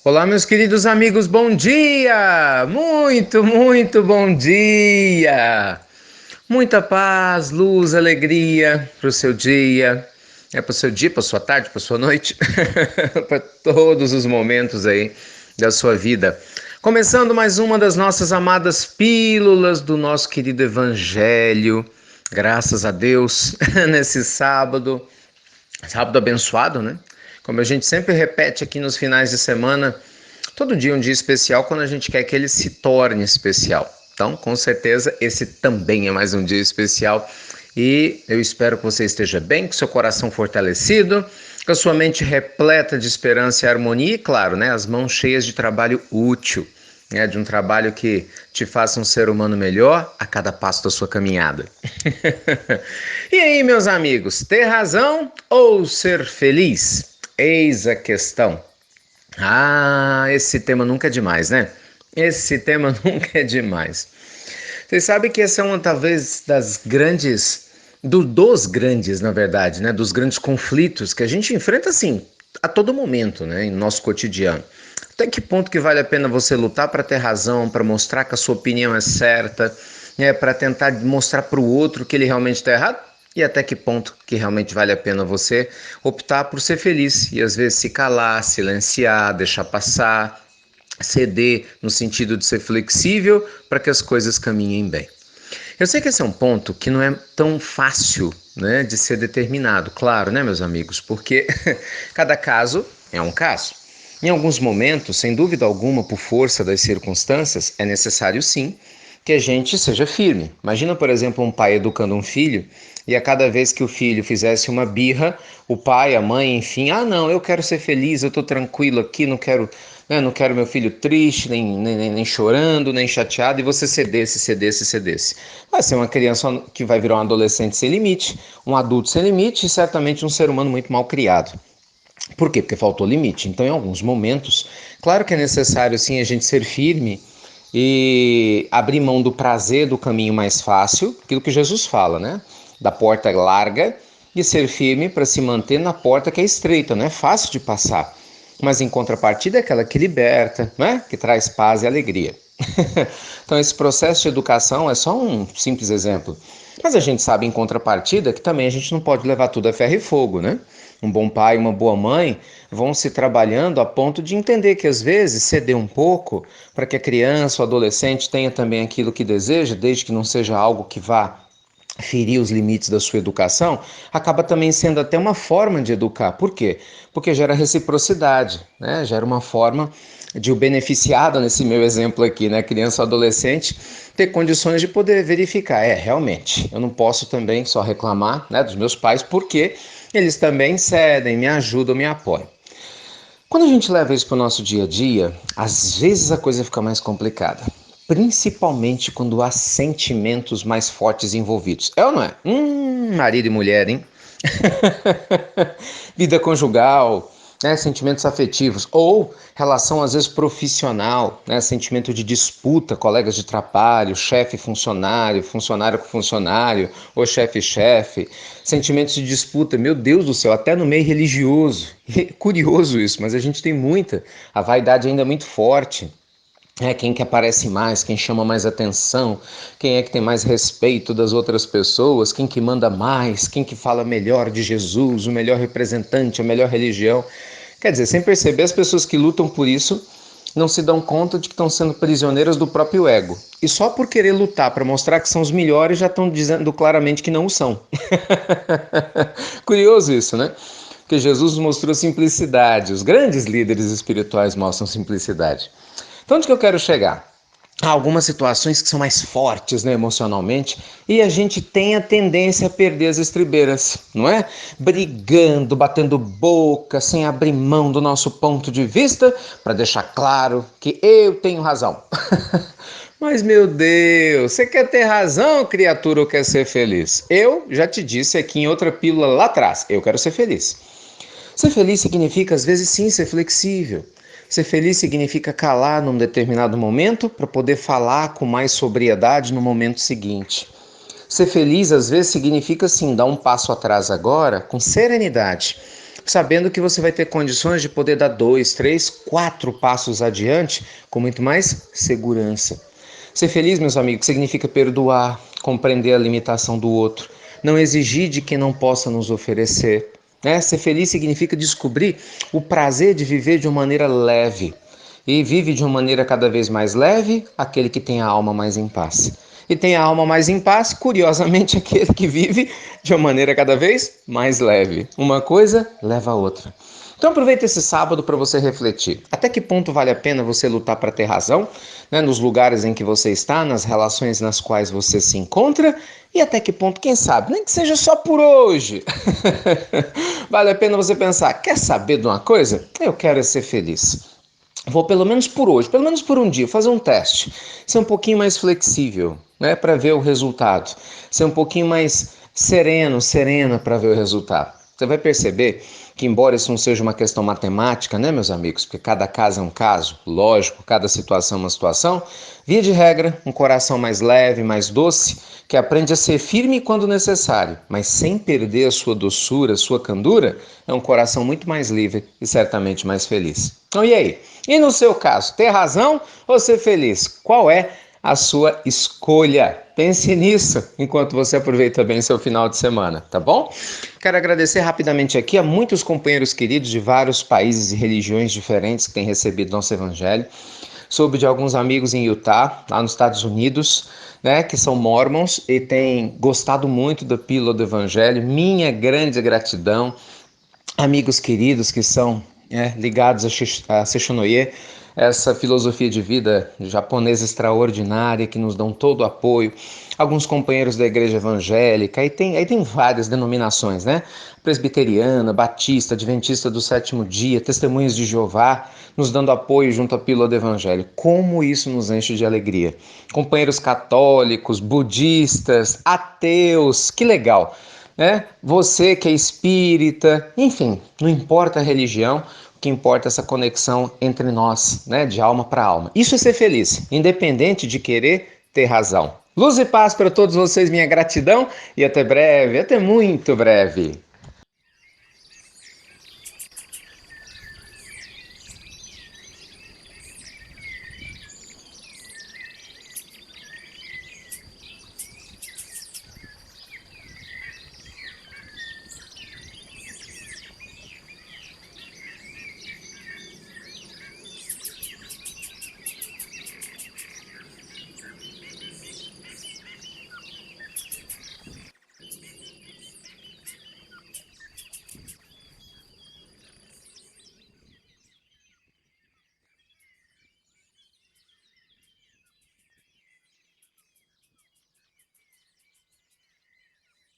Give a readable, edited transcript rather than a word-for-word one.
Olá, meus queridos amigos, bom dia! Muito bom dia! Muita paz, luz, alegria para o seu dia, para o seu dia, para sua tarde, para sua noite, para todos os momentos aí da sua vida. Começando mais uma das nossas amadas pílulas do nosso querido Evangelho, graças a Deus, nesse sábado abençoado, né? Como a gente sempre repete aqui nos finais de semana, todo dia é um dia especial quando a gente quer que ele se torne especial. Então, com certeza, esse também é mais um dia especial e eu espero que você esteja bem, com seu coração fortalecido, com a sua mente repleta de esperança e harmonia e, claro, né, as mãos cheias de trabalho útil, né, de um trabalho que te faça um ser humano melhor a cada passo da sua caminhada. E aí, meus amigos, ter razão ou ser feliz? Eis a questão. Esse tema nunca é demais, né? Esse tema nunca é demais. Vocês sabem que essa é uma, talvez, das grandes, dos grandes, na verdade, né? Dos grandes conflitos que a gente enfrenta, assim, a todo momento, né? Em nosso cotidiano. Até que ponto que vale a pena você lutar para ter razão, para mostrar que a sua opinião é certa, né? Para tentar mostrar para o outro que ele realmente está errado? E até que ponto que realmente vale a pena você optar por ser feliz e às vezes se calar, silenciar, deixar passar, ceder no sentido de ser flexível para que as coisas caminhem bem. Eu sei que esse é um ponto que não é tão fácil, né, de ser determinado, claro, né, meus amigos, porque cada caso é um caso. Em alguns momentos, sem dúvida alguma, por força das circunstâncias, é necessário sim que a gente seja firme. Imagina, por exemplo, um pai educando um filho e a cada vez que o filho fizesse uma birra, o pai, a mãe, enfim, não, eu quero ser feliz, eu estou tranquilo aqui, não quero, né, não quero meu filho triste, nem chorando, nem chateado, e você cedesse. Vai ser uma criança que vai virar um adolescente sem limite, um adulto sem limite e certamente um ser humano muito mal criado. Por quê? Porque faltou limite. Então, em alguns momentos, claro que é necessário sim a gente ser firme e abrir mão do prazer do caminho mais fácil, aquilo que Jesus fala, né? Da porta larga e ser firme para se manter na porta que é estreita, não é fácil de passar. Mas em contrapartida é aquela que liberta, né? Que traz paz e alegria. Então, esse processo de educação é só um simples exemplo. Mas a gente sabe, em contrapartida, que também a gente não pode levar tudo a ferro e fogo, né? Um bom pai e uma boa mãe vão se trabalhando a ponto de entender que, às vezes, ceder um pouco para que a criança ou adolescente tenha também aquilo que deseja, desde que não seja algo que vá ferir os limites da sua educação, acaba também sendo até uma forma de educar. Por quê? Porque gera reciprocidade, né? Gera uma forma de o beneficiado, nesse meu exemplo aqui, né, criança ou adolescente, ter condições de poder verificar. Realmente, eu não posso também só reclamar, né, dos meus pais, porque eles também cedem, me ajudam, me apoiam. Quando a gente leva isso para o nosso dia a dia, às vezes a coisa fica mais complicada. Principalmente quando há sentimentos mais fortes envolvidos. É ou não é? Marido e mulher, hein? Vida conjugal, né? Sentimentos afetivos. Ou relação, às vezes, profissional, né? Sentimento de disputa, colegas de trabalho, chefe funcionário, funcionário com funcionário, ou chefe-chefe. Sentimentos de disputa, meu Deus do céu, até no meio religioso. Curioso isso, mas a gente tem muita. A vaidade ainda é muito forte. Quem que aparece mais, quem chama mais atenção, quem é que tem mais respeito das outras pessoas, quem que manda mais, quem que fala melhor de Jesus, o melhor representante, a melhor religião. Quer dizer, sem perceber, as pessoas que lutam por isso não se dão conta de que estão sendo prisioneiras do próprio ego. E só por querer lutar para mostrar que são os melhores já estão dizendo claramente que não o são. Curioso isso, né? Porque Jesus mostrou simplicidade, os grandes líderes espirituais mostram simplicidade. Então, onde que eu quero chegar? Há algumas situações que são mais fortes, né, emocionalmente, e a gente tem a tendência a perder as estribeiras, não é? Brigando, batendo boca, sem abrir mão do nosso ponto de vista, para deixar claro que eu tenho razão. Mas, meu Deus, você quer ter razão, criatura, ou quer ser feliz? Eu já te disse aqui em outra pílula lá atrás, eu quero ser feliz. Ser feliz significa, às vezes, sim, ser flexível. Ser feliz significa calar num determinado momento para poder falar com mais sobriedade no momento seguinte. Ser feliz, às vezes, significa, sim, dar um passo atrás agora com serenidade sabendo que você vai ter condições de poder dar 2, 3, 4 passos adiante com muito mais segurança. Ser feliz, meus amigos, significa perdoar, compreender a limitação do outro, não exigir de quem não possa nos oferecer. Né? Ser feliz significa descobrir o prazer de viver de uma maneira leve. E vive de uma maneira cada vez mais leve aquele que tem a alma mais em paz. E tem a alma mais em paz, curiosamente, aquele que vive de uma maneira cada vez mais leve. Uma coisa leva a outra. Então aproveita esse sábado para você refletir. Até que ponto vale a pena você lutar para ter razão, né, nos lugares em que você está, nas relações nas quais você se encontra, e até que ponto, quem sabe, nem que seja só por hoje. Vale a pena você pensar, quer saber de uma coisa? Eu quero ser feliz. Vou pelo menos por hoje, pelo menos por um dia, fazer um teste. Ser um pouquinho mais flexível, né, para ver o resultado. Ser um pouquinho mais sereno, serena para ver o resultado. Você vai perceber que, embora isso não seja uma questão matemática, né, meus amigos, porque cada caso é um caso, lógico, cada situação é uma situação, via de regra, um coração mais leve, mais doce, que aprende a ser firme quando necessário, mas sem perder a sua doçura, a sua candura, é um coração muito mais livre e certamente mais feliz. Então, e aí? E no seu caso, ter razão ou ser feliz? Qual é a sua escolha? Pense nisso enquanto você aproveita bem seu final de semana, tá bom? Quero agradecer rapidamente aqui a muitos companheiros queridos de vários países e religiões diferentes que têm recebido nosso evangelho. Soube de alguns amigos em Utah, lá nos Estados Unidos, né, que são mormons e têm gostado muito da pílula do evangelho. Minha grande gratidão. Amigos queridos que são ligados a Seishonoye, essa filosofia de vida japonesa extraordinária que nos dão todo o apoio, alguns companheiros da igreja evangélica, aí tem várias denominações, né? Presbiteriana, batista, adventista do sétimo dia, testemunhas de Jeová, nos dando apoio junto à pílula do evangelho. Como isso nos enche de alegria. Companheiros católicos, budistas, ateus, que legal! Você que é espírita, enfim, não importa a religião, o que importa é essa conexão entre nós, né, de alma para alma. Isso é ser feliz, independente de querer ter razão. Luz e paz para todos vocês, minha gratidão e até breve, até muito breve.